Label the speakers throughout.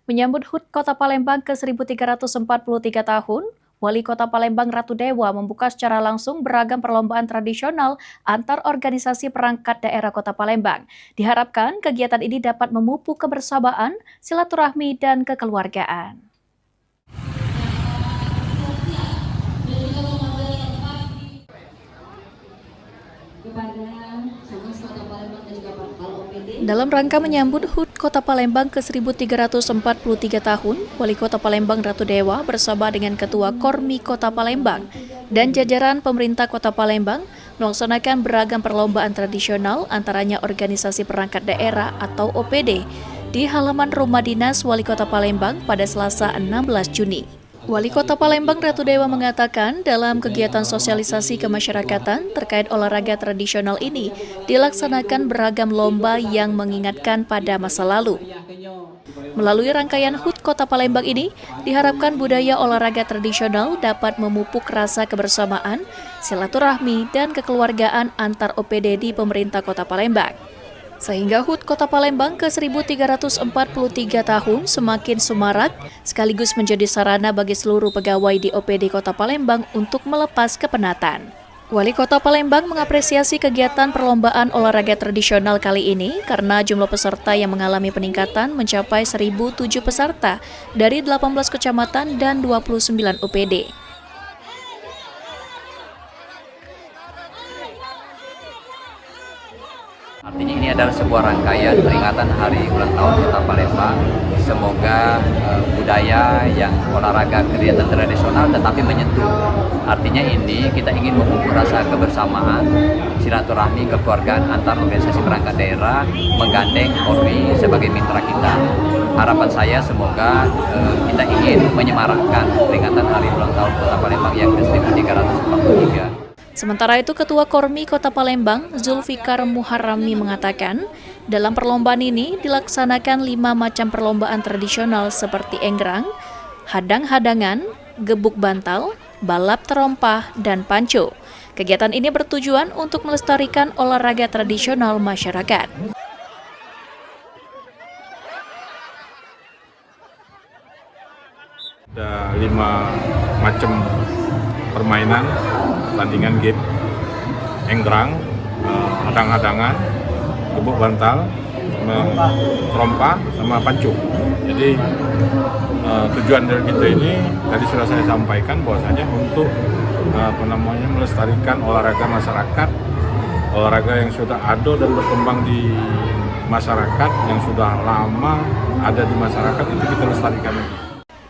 Speaker 1: Menyambut HUT Kota Palembang ke-1343 tahun, Wali Kota Palembang Ratu Dewa membuka secara langsung beragam perlombaan tradisional antar organisasi perangkat daerah Kota Palembang. Diharapkan kegiatan ini dapat memupuk kebersamaan, silaturahmi, dan kekeluargaan. Dalam rangka menyambut HUT Kota Palembang ke-1343 tahun, Wali Kota Palembang Ratu Dewa bersama dengan Ketua Kormi Kota Palembang dan jajaran pemerintah Kota Palembang melaksanakan beragam perlombaan tradisional antaranya organisasi perangkat daerah atau OPD di halaman rumah dinas Wali Kota Palembang pada Selasa 16 Juni. Wali Kota Palembang Ratu Dewa mengatakan dalam kegiatan sosialisasi kemasyarakatan terkait olahraga tradisional ini dilaksanakan beragam lomba yang mengingatkan pada masa lalu. Melalui rangkaian HUT Kota Palembang ini, diharapkan budaya olahraga tradisional dapat memupuk rasa kebersamaan, silaturahmi, dan kekeluargaan antar OPD di pemerintah Kota Palembang. Sehingga HUT Kota Palembang ke-1343 tahun semakin semarak, sekaligus menjadi sarana bagi seluruh pegawai di OPD Kota Palembang untuk melepas kepenatan. Wali Kota Palembang mengapresiasi kegiatan perlombaan olahraga tradisional kali ini karena jumlah peserta yang mengalami peningkatan mencapai 1.007 peserta dari 18 kecamatan dan 29 OPD.
Speaker 2: Artinya ini adalah sebuah rangkaian peringatan hari ulang tahun Kota Palembang. Semoga budaya yang olahraga kegiatan tradisional tetapi menyentuh. Artinya ini kita ingin memupuk rasa kebersamaan, silaturahmi, kekeluargaan antar organisasi perangkat daerah, menggandeng Polri sebagai mitra kita. Harapan saya semoga kita ingin menyemarakkan peringatan hari ulang tahun Kota Palembang yang ke-1343.
Speaker 1: Sementara itu, Ketua Kormi Kota Palembang, Zulfikar Muharrami mengatakan, dalam perlombaan ini dilaksanakan 5 macam perlombaan tradisional seperti enggrang, hadang-hadangan, gebuk bantal, balap terompah, dan panco. Kegiatan ini bertujuan untuk melestarikan olahraga tradisional masyarakat.
Speaker 3: Ada 5 macam permainan, tandingan game, enggrang, hadang-hadangan, gebuk bantal, terompah, sama pancu. Jadi tujuan dari kita ini tadi sudah saya sampaikan bahwasanya untuk melestarikan olahraga masyarakat, olahraga yang sudah ada dan berkembang di masyarakat, yang sudah lama ada di masyarakat, itu kita lestarikan lagi.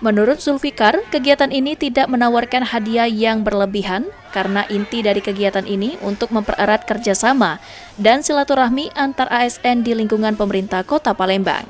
Speaker 1: Menurut Zulfikar, kegiatan ini tidak menawarkan hadiah yang berlebihan karena inti dari kegiatan ini untuk mempererat kerjasama dan silaturahmi antar ASN di lingkungan pemerintah Kota Palembang.